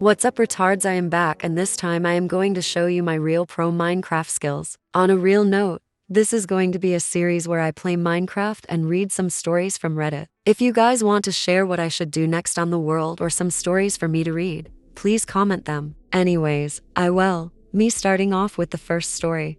What's up, retards? I am back, and this time I am going to show you my real pro Minecraft skills. On a real note, this is going to be a series where I play Minecraft and read some stories from Reddit. If you guys want to share what I should do next on the world or some stories for me to read, please comment them. Anyways, me starting off with the first story.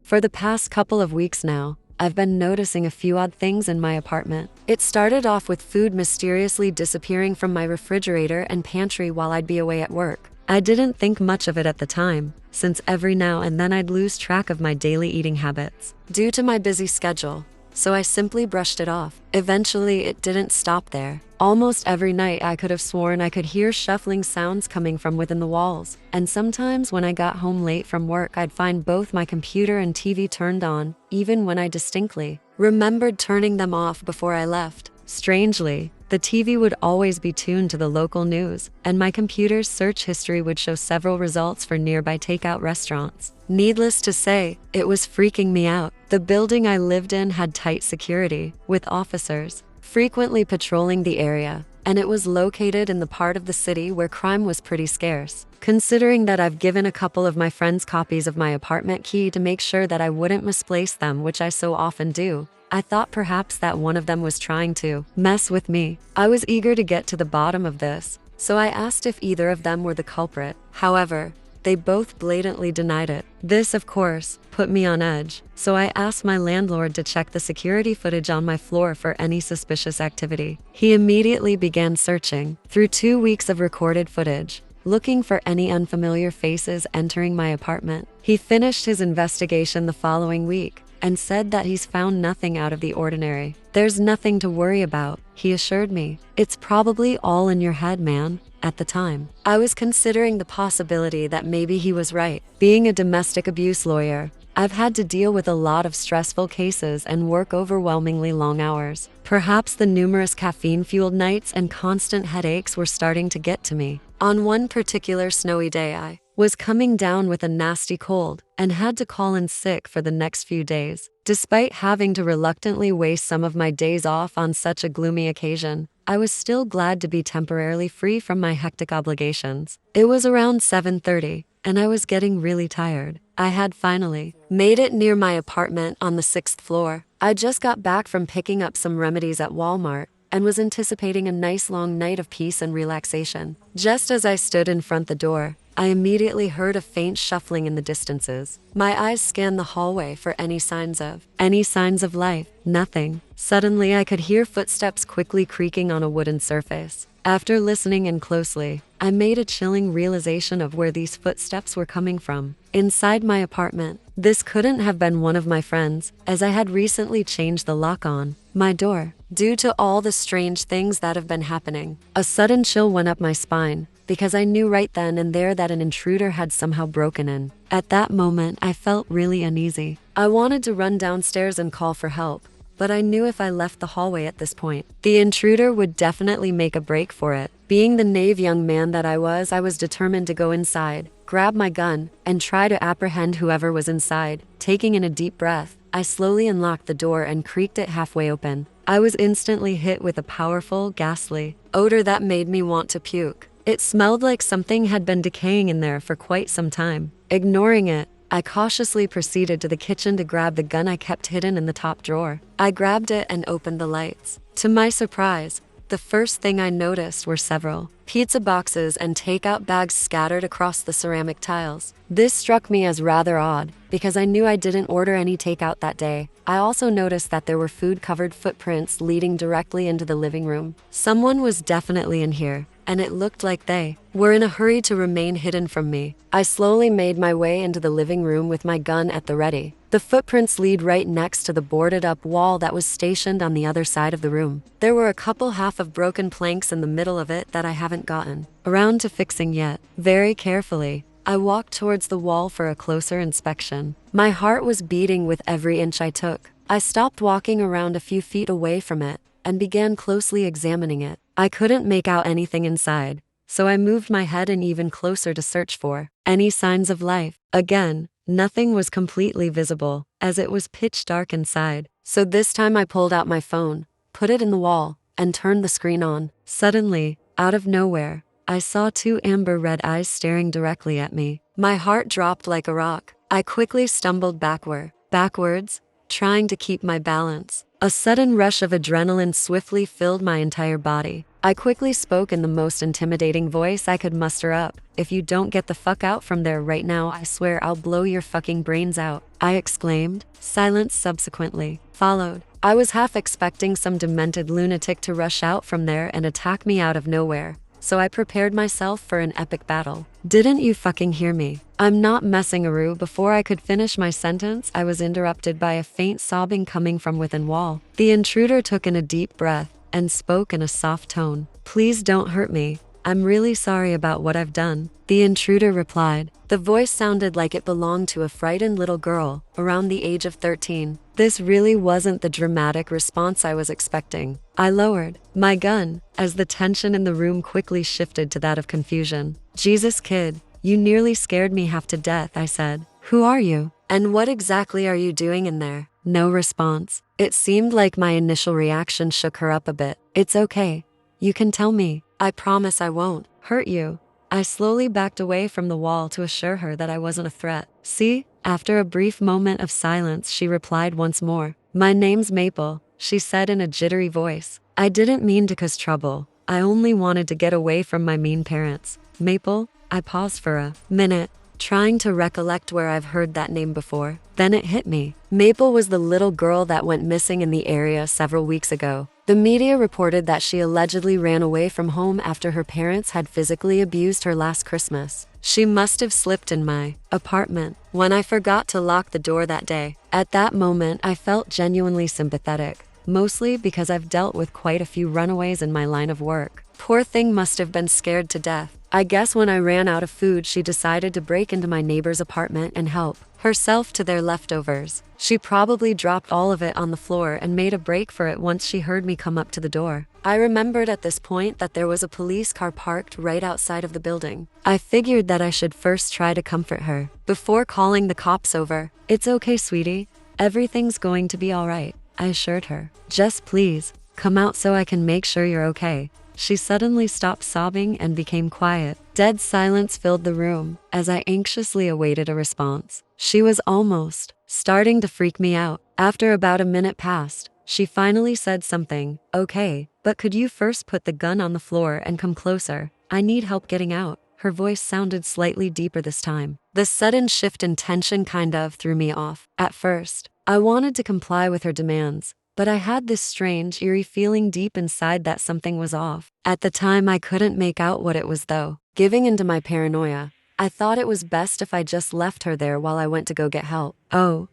For the past couple of weeks now, I've been noticing a few odd things in my apartment. It started off with food mysteriously disappearing from my refrigerator and pantry while I'd be away at work. I didn't think much of it at the time, since every now and then I'd lose track of my daily eating habits due to my busy schedule, so I simply brushed it off. Eventually, it didn't stop there. Almost every night I could have sworn I could hear shuffling sounds coming from within the walls, and sometimes when I got home late from work I'd find both my computer and TV turned on, even when I distinctly remembered turning them off before I left. Strangely, the TV would always be tuned to the local news, and my computer's search history would show several results for nearby takeout restaurants. Needless to say, it was freaking me out. The building I lived in had tight security, with officers frequently patrolling the area, and it was located in the part of the city where crime was pretty scarce. Considering that I've given a couple of my friends copies of my apartment key to make sure that I wouldn't misplace them, which I so often do, I thought perhaps that one of them was trying to mess with me. I was eager to get to the bottom of this, so I asked if either of them were the culprit. However, they both blatantly denied it. This, of course, put me on edge, so I asked my landlord to check the security footage on my floor for any suspicious activity. He immediately began searching through 2 weeks of recorded footage, looking for any unfamiliar faces entering my apartment. He finished his investigation the following week and said that he's found nothing out of the ordinary. "There's nothing to worry about," he assured me. "It's probably all in your head, man." At the time, I was considering the possibility that maybe he was right. Being a domestic abuse lawyer, I've had to deal with a lot of stressful cases and work overwhelmingly long hours. Perhaps the numerous caffeine-fueled nights and constant headaches were starting to get to me. On one particular snowy day, I was coming down with a nasty cold and had to call in sick for the next few days. Despite having to reluctantly waste some of my days off on such a gloomy occasion, I was still glad to be temporarily free from my hectic obligations. It was around 7:30, and I was getting really tired. I had finally made it near my apartment on the 6th floor. I just got back from picking up some remedies at Walmart and was anticipating a nice long night of peace and relaxation. Just as I stood in front the door, I immediately heard a faint shuffling in the distances. My eyes scanned the hallway for any signs of life. Nothing. Suddenly, I could hear footsteps quickly creaking on a wooden surface. After listening in closely, I made a chilling realization of where these footsteps were coming from. Inside my apartment. This couldn't have been one of my friends, as I had recently changed the lock on my door. Due to all the strange things that have been happening, a sudden chill went up my spine, because I knew right then and there that an intruder had somehow broken in. At that moment, I felt really uneasy. I wanted to run downstairs and call for help, but I knew if I left the hallway at this point, the intruder would definitely make a break for it. Being the naive young man that I was determined to go inside, grab my gun, and try to apprehend whoever was inside. Taking in a deep breath, I slowly unlocked the door and creaked it halfway open. I was instantly hit with a powerful, ghastly odor that made me want to puke. It smelled like something had been decaying in there for quite some time. Ignoring it, I cautiously proceeded to the kitchen to grab the gun I kept hidden in the top drawer. I grabbed it and opened the lights. To my surprise, the first thing I noticed were several pizza boxes and takeout bags scattered across the ceramic tiles. This struck me as rather odd, because I knew I didn't order any takeout that day. I also noticed that there were food-covered footprints leading directly into the living room. Someone was definitely in here, and it looked like they were in a hurry to remain hidden from me. I slowly made my way into the living room with my gun at the ready. The footprints lead right next to the boarded-up wall that was stationed on the other side of the room. There were a couple half of broken planks in the middle of it that I haven't gotten around to fixing yet. Very carefully, I walked towards the wall for a closer inspection. My heart was beating with every inch I took. I stopped walking around a few feet away from it and began closely examining it. I couldn't make out anything inside, so I moved my head in even closer to search for any signs of life. Again, nothing was completely visible, as it was pitch dark inside. So this time I pulled out my phone, put it in the wall, and turned the screen on. Suddenly, Out of nowhere, I saw two amber red eyes staring directly at me. My heart dropped like a rock. I quickly stumbled backwards, trying to keep my balance. A sudden rush of adrenaline swiftly filled my entire body. I quickly spoke in the most intimidating voice I could muster up. "If you don't get the fuck out from there right now, I swear I'll blow your fucking brains out," I exclaimed. Silence subsequently followed. I was half expecting some demented lunatic to rush out from there and attack me out of nowhere, so I prepared myself for an epic battle. "Didn't you fucking hear me? I'm not messing around." Before I could finish my sentence, I was interrupted by a faint sobbing coming from within wall. The intruder took in a deep breath and spoke in a soft tone. "Please don't hurt me. I'm really sorry about what I've done," the intruder replied. The voice sounded like it belonged to a frightened little girl around the age of 13. This really wasn't the dramatic response I was expecting. I lowered my gun as the tension in the room quickly shifted to that of confusion. "Jesus, kid, you nearly scared me half to death," I said. "Who are you? And what exactly are you doing in there?" No response. It seemed like my initial reaction shook her up a bit. "It's okay. You can tell me. I promise I won't hurt you." I slowly backed away from the wall to assure her that I wasn't a threat. "See?" After a brief moment of silence, she replied once more. "My name's Maple," she said in a jittery voice. "I didn't mean to cause trouble. I only wanted to get away from my mean parents." "Maple?" I paused for a minute, trying to recollect where I've heard that name before. Then it hit me. Maple was the little girl that went missing in the area several weeks ago. The media reported that she allegedly ran away from home after her parents had physically abused her last Christmas. She must have slipped in my apartment when I forgot to lock the door that day. At that moment, I felt genuinely sympathetic, mostly because I've dealt with quite a few runaways in my line of work. Poor thing must have been scared to death. I guess when I ran out of food, she decided to break into my neighbor's apartment and help herself to their leftovers. She probably dropped all of it on the floor and made a break for it once she heard me come up to the door. I remembered at this point that there was a police car parked right outside of the building. I figured that I should first try to comfort her before calling the cops over. "It's okay, sweetie. Everything's going to be all right," I assured her. "Just please, come out so I can make sure you're okay." She suddenly stopped sobbing and became quiet. Dead silence filled the room as I anxiously awaited a response. She was almost starting to freak me out. After about a minute passed, she finally said something. "Okay, but could you first put the gun on the floor and come closer? I need help getting out." Her voice sounded slightly deeper this time. The sudden shift in tension kind of threw me off. At first, I wanted to comply with her demands, but I had this strange, eerie feeling deep inside that something was off. At the time, I couldn't make out what it was though. Giving into my paranoia, I thought it was best if I just left her there while I went to go get help. "Oh,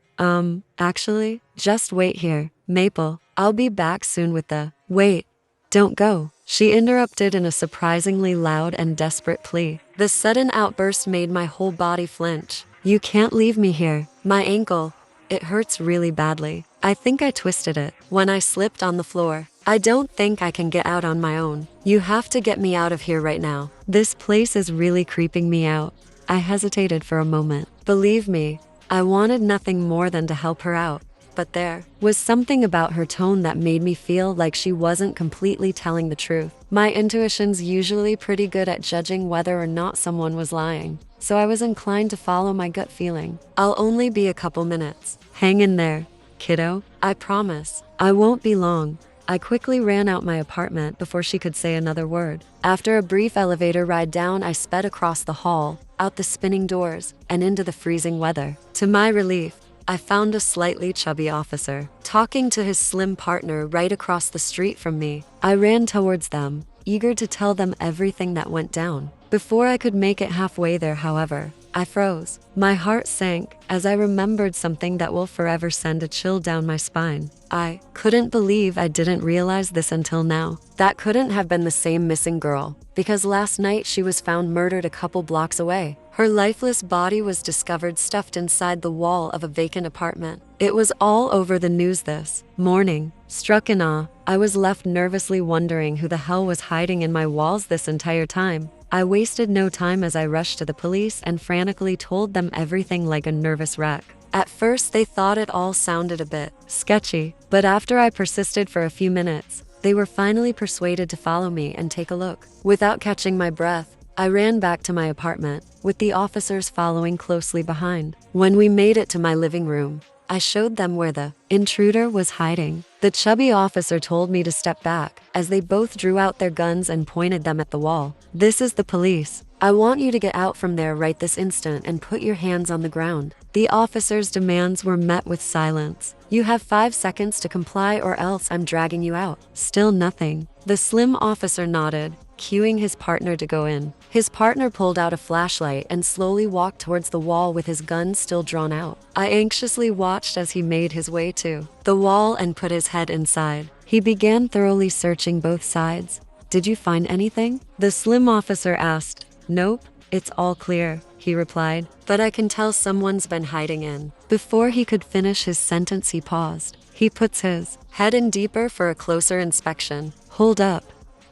actually, just wait here, Maple. I'll be back soon with the—" "Wait, don't go," she interrupted in a surprisingly loud and desperate plea. The sudden outburst made my whole body flinch. "You can't leave me here. My ankle, it hurts really badly. I think I twisted it when I slipped on the floor. I don't think I can get out on my own. You have to get me out of here right now. This place is really creeping me out." I hesitated for a moment. Believe me, I wanted nothing more than to help her out, but there was something about her tone that made me feel like she wasn't completely telling the truth. My intuition's usually pretty good at judging whether or not someone was lying, so I was inclined to follow my gut feeling. "I'll only be a couple minutes. Hang in there, kiddo. I promise. I won't be long." I quickly ran out my apartment before she could say another word. After a brief elevator ride down, I sped across the hall, out the spinning doors, and into the freezing weather. To my relief, I found a slightly chubby officer talking to his slim partner right across the street from me. I ran towards them, eager to tell them everything that went down. Before I could make it halfway there, however, I froze. My heart sank as I remembered something that will forever send a chill down my spine. I couldn't believe I didn't realize this until now. That couldn't have been the same missing girl, because last night she was found murdered a couple blocks away. Her lifeless body was discovered stuffed inside the wall of a vacant apartment. It was all over the news this morning. Struck in awe, I was left nervously wondering who the hell was hiding in my walls this entire time. I wasted no time as I rushed to the police and frantically told them everything like a nervous wreck. At first, they thought it all sounded a bit sketchy, but after I persisted for a few minutes, they were finally persuaded to follow me and take a look. Without catching my breath, I ran back to my apartment, with the officers following closely behind. When we made it to my living room, I showed them where the intruder was hiding. The chubby officer told me to step back, as they both drew out their guns and pointed them at the wall. "This is the police. I want you to get out from there right this instant and put your hands on the ground." The officer's demands were met with silence. "You have 5 seconds to comply or else I'm dragging you out." Still nothing. The slim officer nodded, cueing his partner to go in. His partner pulled out a flashlight and slowly walked towards the wall with his gun still drawn out. I anxiously watched as he made his way to the wall and put his head inside. He began thoroughly searching both sides. "Did you find anything?" the slim officer asked. "Nope, it's all clear," he replied, "but I can tell someone's been hiding in." Before he could finish his sentence, he paused. He puts his head in deeper for a closer inspection. "Hold up.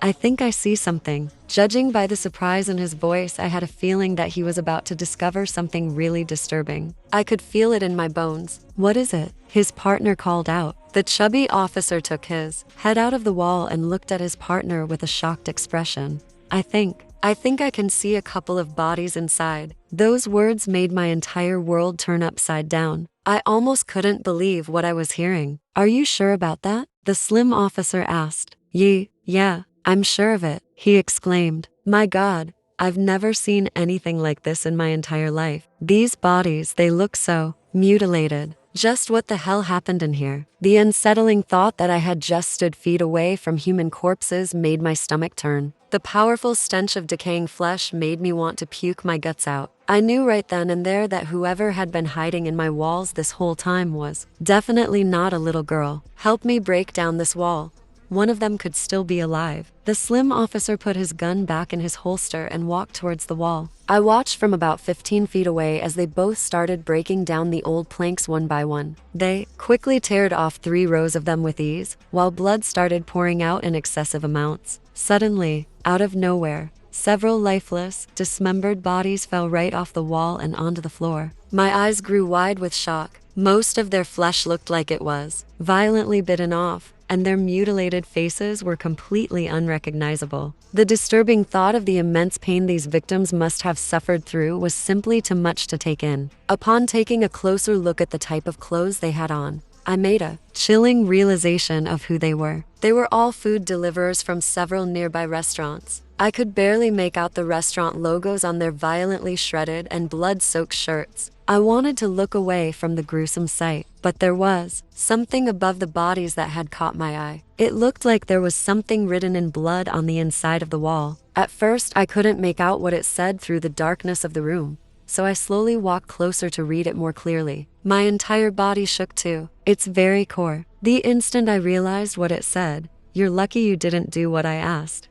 I think I see something." Judging by the surprise in his voice, I had a feeling that he was about to discover something really disturbing. I could feel it in my bones. "What is it?" his partner called out. The chubby officer took his head out of the wall and looked at his partner with a shocked expression. I think I can see a couple of bodies inside." Those words made my entire world turn upside down. I almost couldn't believe what I was hearing. "Are you sure about that?" the slim officer asked. Yeah, I'm sure of it," he exclaimed. "My God, I've never seen anything like this in my entire life. These bodies, they look so mutilated. Just what the hell happened in here?" The unsettling thought that I had just stood feet away from human corpses made my stomach turn. The powerful stench of decaying flesh made me want to puke my guts out. I knew right then and there that whoever had been hiding in my walls this whole time was definitely not a little girl. "Help me break down this wall. One of them could still be alive." The slim officer put his gun back in his holster and walked towards the wall. I watched from about 15 feet away as they both started breaking down the old planks one by one. They quickly teared off 3 rows of them with ease, while blood started pouring out in excessive amounts. Suddenly, out of nowhere, several lifeless, dismembered bodies fell right off the wall and onto the floor. My eyes grew wide with shock. Most of their flesh looked like it was violently bitten off, and their mutilated faces were completely unrecognizable. The disturbing thought of the immense pain these victims must have suffered through was simply too much to take in. Upon taking a closer look at the type of clothes they had on, I made a chilling realization of who they were. They were all food deliverers from several nearby restaurants. I could barely make out the restaurant logos on their violently shredded and blood-soaked shirts. I wanted to look away from the gruesome sight, but there was something above the bodies that had caught my eye. It looked like there was something written in blood on the inside of the wall. At first, I couldn't make out what it said through the darkness of the room, so I slowly walked closer to read it more clearly. My entire body shook to its very core. The instant I realized what it said, "You're lucky you didn't do what I asked."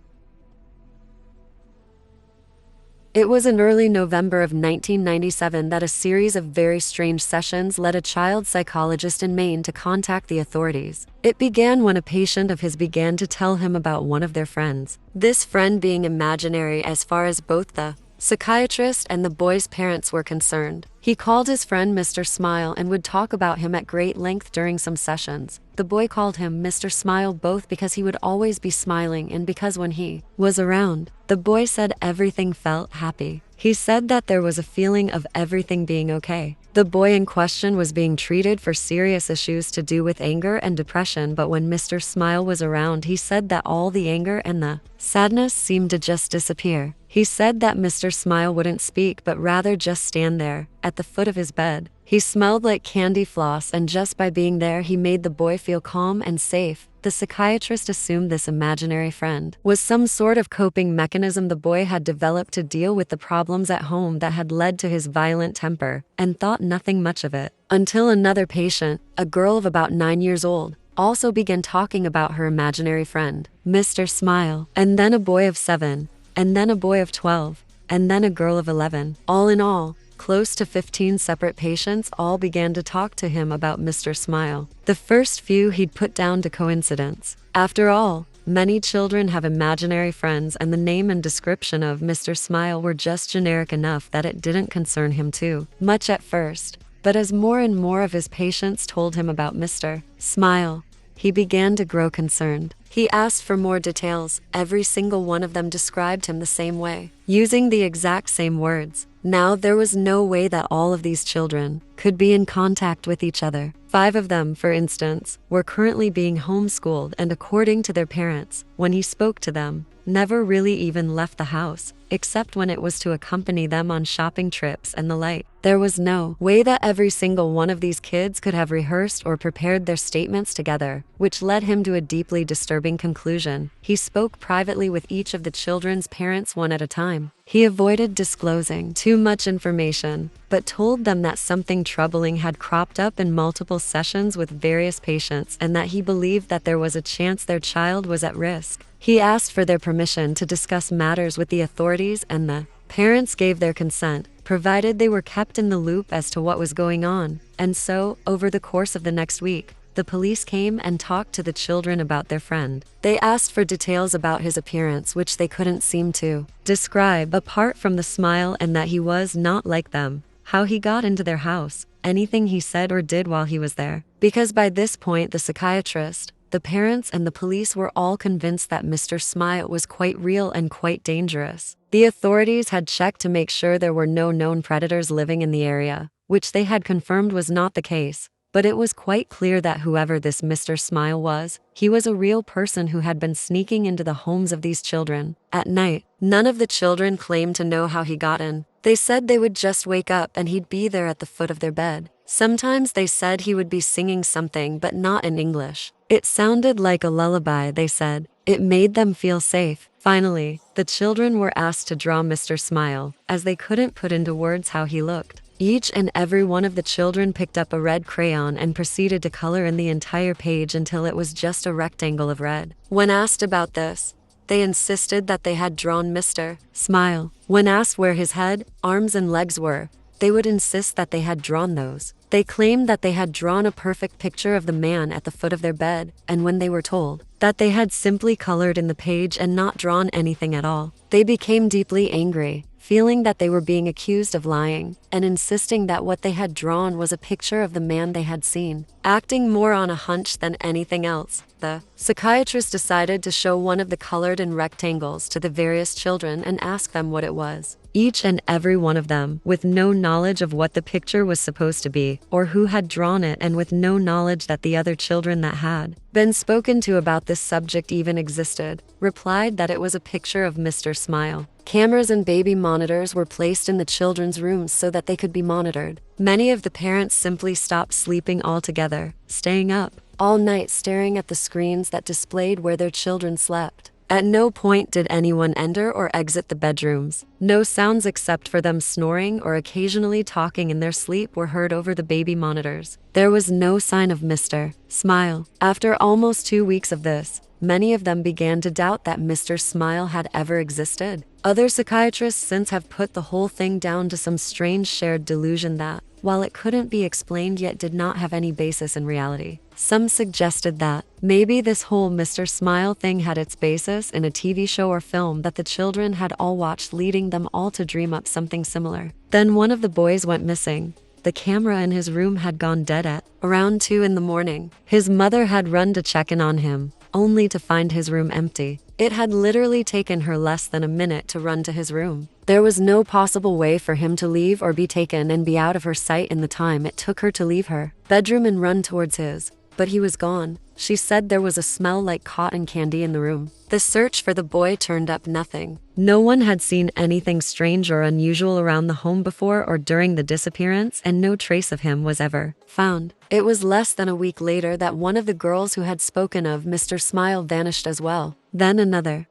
It was in early November of 1997 that a series of very strange sessions led a child psychologist in Maine to contact the authorities. It began when a patient of his began to tell him about one of their friends. This friend being imaginary as far as both the psychiatrist and the boy's parents were concerned. He called his friend Mr. Smile and would talk about him at great length during some sessions. The boy called him Mr. Smile both because he would always be smiling and because when he was around, the boy said everything felt happy. He said that there was a feeling of everything being okay. The boy in question was being treated for serious issues to do with anger and depression, but when Mr. Smile was around, he said that all the anger and the sadness seemed to just disappear. He said that Mr. Smile wouldn't speak but rather just stand there, at the foot of his bed. He smelled like candy floss, and just by being there he made the boy feel calm and safe. The psychiatrist assumed this imaginary friend was some sort of coping mechanism the boy had developed to deal with the problems at home that had led to his violent temper, and thought nothing much of it. Until another patient, a girl of about 9 years old, also began talking about her imaginary friend, Mr. Smile, and then a boy of 7, and then a boy of 12, and then a girl of 11. All in all, close to 15 separate patients all began to talk to him about Mr. Smile. The first few he'd put down to coincidence. After all, many children have imaginary friends, and the name and description of Mr. Smile were just generic enough that it didn't concern him too much at first. But as more and more of his patients told him about Mr. Smile, he began to grow concerned. He asked for more details. Every single one of them described him the same way, using the exact same words. Now there was no way that all of these children could be in contact with each other. 5 of them, for instance, were currently being homeschooled and, according to their parents, when he spoke to them, never really even left the house, except when it was to accompany them on shopping trips and the like. There was no way that every single one of these kids could have rehearsed or prepared their statements together, which led him to a deeply disturbing conclusion. He spoke privately with each of the children's parents one at a time. He avoided disclosing too much information, but told them that something troubling had cropped up in multiple sessions with various patients and that he believed that there was a chance their child was at risk. He asked for their permission to discuss matters with the authorities, and the parents gave their consent, provided they were kept in the loop as to what was going on. And so, over the course of the next week, the police came and talked to the children about their friend. They asked for details about his appearance, which they couldn't seem to describe apart from the smile, and that he was not like them, how he got into their house, anything he said or did while he was there. Because by this point, the psychiatrist, the parents, and the police were all convinced that Mr. Smile was quite real and quite dangerous. The authorities had checked to make sure there were no known predators living in the area, which they had confirmed was not the case. But it was quite clear that whoever this Mr. Smile was, he was a real person who had been sneaking into the homes of these children. At night, none of the children claimed to know how he got in. They said they would just wake up and he'd be there at the foot of their bed. Sometimes they said he would be singing something, but not in English. It sounded like a lullaby, they said. It made them feel safe. Finally, the children were asked to draw Mr. Smile, as they couldn't put into words how he looked. Each and every one of the children picked up a red crayon and proceeded to color in the entire page until it was just a rectangle of red. When asked about this, they insisted that they had drawn Mr. Smile. When asked where his head, arms, and legs were, they would insist that they had drawn those. They claimed that they had drawn a perfect picture of the man at the foot of their bed, and when they were told that they had simply colored in the page and not drawn anything at all, they became deeply angry, feeling that they were being accused of lying, and insisting that what they had drawn was a picture of the man they had seen. Acting more on a hunch than anything else, the psychiatrist decided to show one of the colored in rectangles to the various children and ask them what it was. Each and every one of them, with no knowledge of what the picture was supposed to be, or who had drawn it, and with no knowledge that the other children that had been spoken to about this subject even existed, replied that it was a picture of Mr. Smile. Cameras and baby monitors were placed in the children's rooms so that they could be monitored. Many of the parents simply stopped sleeping altogether, staying up all night staring at the screens that displayed where their children slept. At no point did anyone enter or exit the bedrooms. No sounds except for them snoring or occasionally talking in their sleep were heard over the baby monitors. There was no sign of Mr. Smile. After almost 2 weeks of this, many of them began to doubt that Mr. Smile had ever existed. Other psychiatrists since have put the whole thing down to some strange shared delusion that, while it couldn't be explained yet did not have any basis in reality. Some suggested that maybe this whole Mr. Smile thing had its basis in a TV show or film that the children had all watched, leading them all to dream up something similar. Then one of the boys went missing. The camera in his room had gone dead at around 2 in the morning. His mother had run to check in on him, only to find his room empty. It had literally taken her less than a minute to run to his room. There was no possible way for him to leave or be taken and be out of her sight in the time it took her to leave her bedroom and run towards his. But he was gone. She said there was a smell like cotton candy in the room. The search for the boy turned up nothing. No one had seen anything strange or unusual around the home before or during the disappearance, and no trace of him was ever found. It was less than a week later that one of the girls who had spoken of Mr. Smile vanished as well. Then another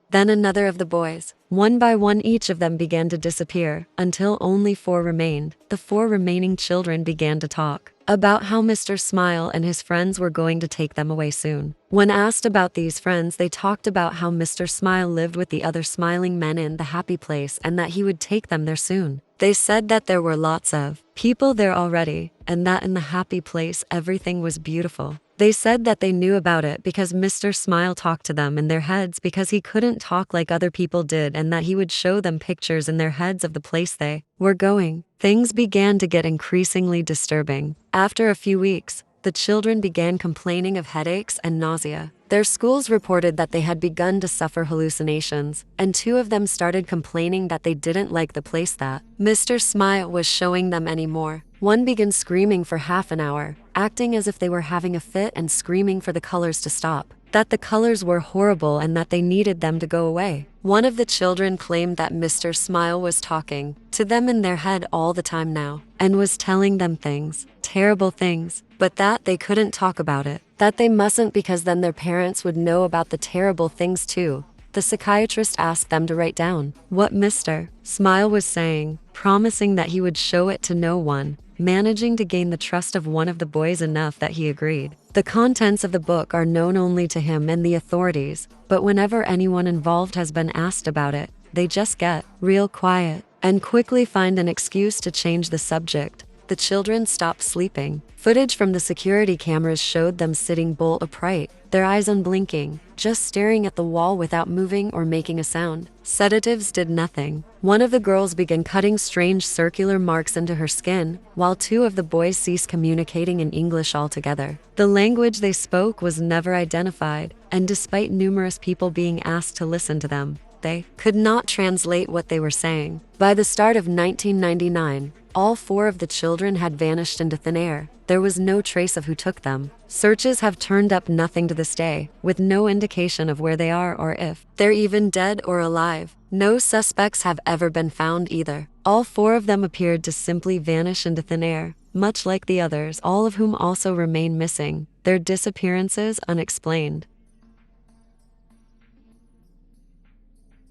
of the boys. One by one, each of them began to disappear, until only 4 remained. The 4 remaining children began to talk about how Mr. Smile and his friends were going to take them away soon. When asked about these friends, they talked about how Mr. Smile lived with the other smiling men in the happy place and that he would take them there soon. They said that there were lots of people there already, and that in the happy place everything was beautiful. They said that they knew about it because Mr. Smile talked to them in their heads because he couldn't talk like other people did, and that he would show them pictures in their heads of the place they were going. Things began to get increasingly disturbing. After a few weeks, the children began complaining of headaches and nausea. Their schools reported that they had begun to suffer hallucinations, and 2 of them started complaining that they didn't like the place that Mr. Smile was showing them anymore. One began screaming for half an hour, acting as if they were having a fit and screaming for the colors to stop, that the colors were horrible and that they needed them to go away. One of the children claimed that Mr. Smile was talking to them in their head all the time now, and was telling them things, terrible things, but that they couldn't talk about it, that they mustn't because then their parents would know about the terrible things too. The psychiatrist asked them to write down what Mr. Smile was saying, promising that he would show it to no one, managing to gain the trust of one of the boys enough that he agreed. The contents of the book are known only to him and the authorities, but whenever anyone involved has been asked about it, they just get real quiet and quickly find an excuse to change the subject. The children stopped sleeping. Footage from the security cameras showed them sitting bolt upright, their eyes unblinking, just staring at the wall without moving or making a sound. Sedatives did nothing. One of the girls began cutting strange circular marks into her skin, while 2 of the boys ceased communicating in English altogether. The language they spoke was never identified, and despite numerous people being asked to listen to them, they could not translate what they were saying. By the start of 1999, all 4 of the children had vanished into thin air. There was no trace of who took them. Searches have turned up nothing to this day, with no indication of where they are or if they're even dead or alive. No suspects have ever been found either. All 4 of them appeared to simply vanish into thin air, much like the others, all of whom also remain missing, their disappearances unexplained.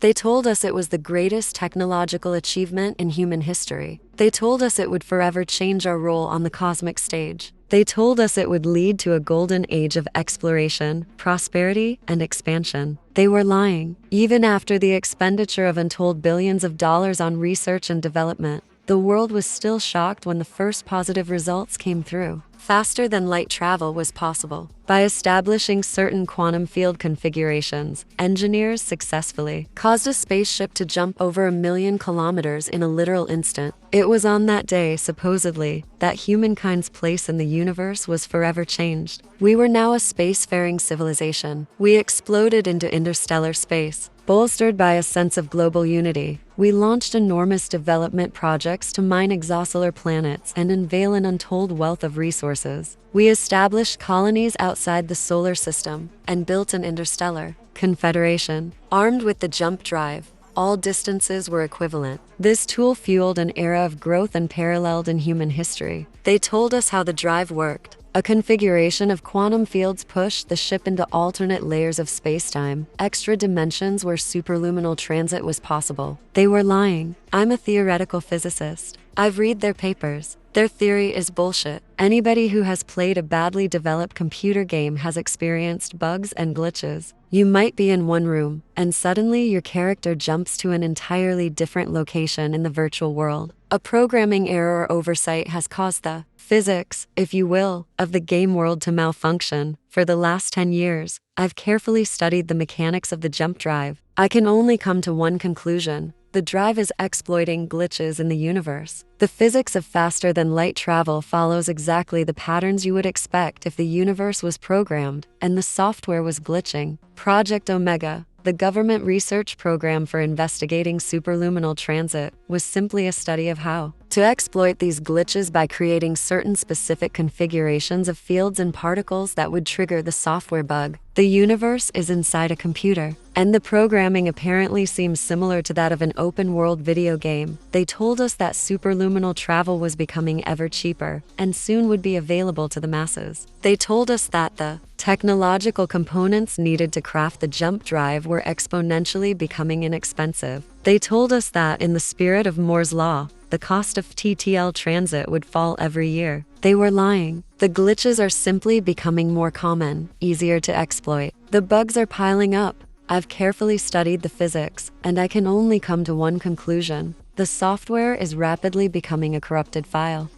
They told us it was the greatest technological achievement in human history. They told us it would forever change our role on the cosmic stage. They told us it would lead to a golden age of exploration, prosperity, and expansion. They were lying. Even after the expenditure of untold billions of dollars on research and development, the world was still shocked when the first positive results came through. Faster than light travel was possible. By establishing certain quantum field configurations, engineers successfully caused a spaceship to jump over 1,000,000 kilometers in a literal instant. It was on that day, supposedly, that humankind's place in the universe was forever changed. We were now a spacefaring civilization. We exploded into interstellar space. Bolstered by a sense of global unity, we launched enormous development projects to mine exosolar planets and unveil an untold wealth of resources. We established colonies outside the solar system and built an interstellar confederation. Armed with the jump drive, all distances were equivalent. This tool fueled an era of growth unparalleled in human history. They told us how the drive worked. A configuration of quantum fields pushed the ship into alternate layers of spacetime, extra dimensions where superluminal transit was possible. They were lying. I'm a theoretical physicist. I've read their papers. Their theory is bullshit. Anybody who has played a badly developed computer game has experienced bugs and glitches. You might be in one room, and suddenly your character jumps to an entirely different location in the virtual world. A programming error or oversight has caused the physics, if you will, of the game world to malfunction. For the last 10 years, I've carefully studied the mechanics of the jump drive. I can only come to one conclusion. The drive is exploiting glitches in the universe. The physics of faster than light travel follows exactly the patterns you would expect if the universe was programmed and the software was glitching. Project Omega, the government research program for investigating superluminal transit, was simply a study of how to exploit these glitches by creating certain specific configurations of fields and particles that would trigger the software bug. The universe is inside a computer, and the programming apparently seems similar to that of an open-world video game. They told us that superluminal travel was becoming ever cheaper, and soon would be available to the masses. They told us that the technological components needed to craft the jump drive were exponentially becoming inexpensive. They told us that, in the spirit of Moore's law, the cost of TTL transit would fall every year. They were lying. The glitches are simply becoming more common, easier to exploit. The bugs are piling up. I've carefully studied the physics, and I can only come to one conclusion. The software is rapidly becoming a corrupted file.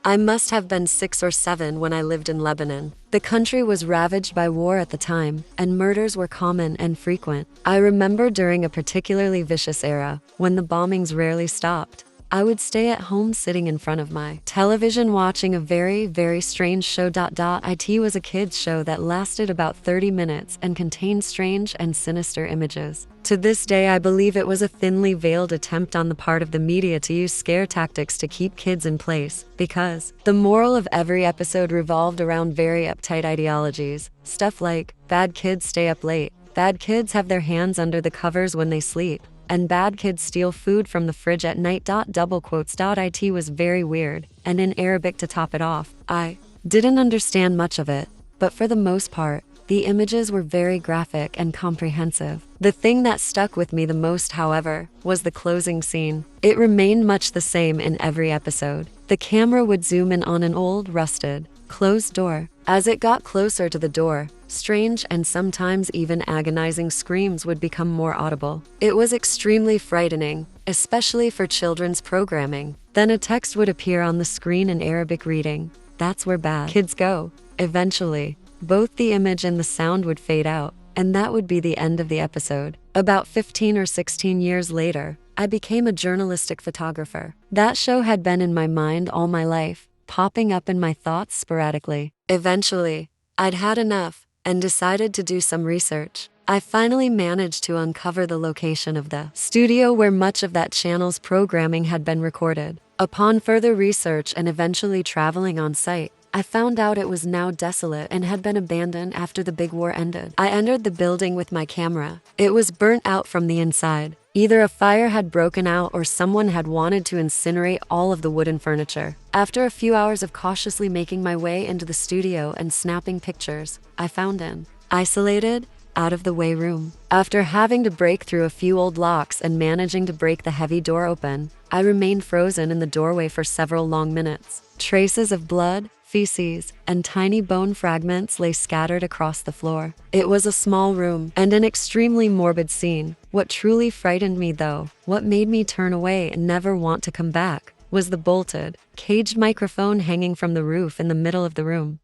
I must have been 6 or 7 when I lived in Lebanon. The country was ravaged by war at the time, and murders were common and frequent. I remember during a particularly vicious era, when the bombings rarely stopped. I would stay at home sitting in front of my television watching a very, very strange show. It was a kids' show that lasted about 30 minutes and contained strange and sinister images. To this day, I believe it was a thinly veiled attempt on the part of the media to use scare tactics to keep kids in place, because the moral of every episode revolved around very uptight ideologies. Stuff like, bad kids stay up late, bad kids have their hands under the covers when they sleep, and bad kids steal food from the fridge at night. It was very weird, and in Arabic to top it off. I didn't understand much of it, but for the most part, the images were very graphic and comprehensive. The thing that stuck with me the most, however, was the closing scene. It remained much the same in every episode. The camera would zoom in on an old, rusted, closed door. As it got closer to the door, strange and sometimes even agonizing screams would become more audible. It was extremely frightening, especially for children's programming. Then a text would appear on the screen in Arabic reading, "That's where bad kids go." Eventually, both the image and the sound would fade out, and that would be the end of the episode. About 15 or 16 years later, I became a journalistic photographer. That show had been in my mind all my life, popping up in my thoughts sporadically. Eventually, I'd had enough and decided to do some research. I finally managed to uncover the location of the studio where much of that channel's programming had been recorded. Upon further research and eventually traveling on site, I found out it was now desolate and had been abandoned after the big war ended. I entered the building with my camera. It was burnt out from the inside. Either a fire had broken out or someone had wanted to incinerate all of the wooden furniture. After a few hours of cautiously making my way into the studio and snapping pictures, I found an isolated, out-of-the-way room. After having to break through a few old locks and managing to break the heavy door open, I remained frozen in the doorway for several long minutes. Traces of blood, feces, and tiny bone fragments lay scattered across the floor. It was a small room and an extremely morbid scene. What truly frightened me, though, what made me turn away and never want to come back, was the bolted, caged microphone hanging from the roof in the middle of the room.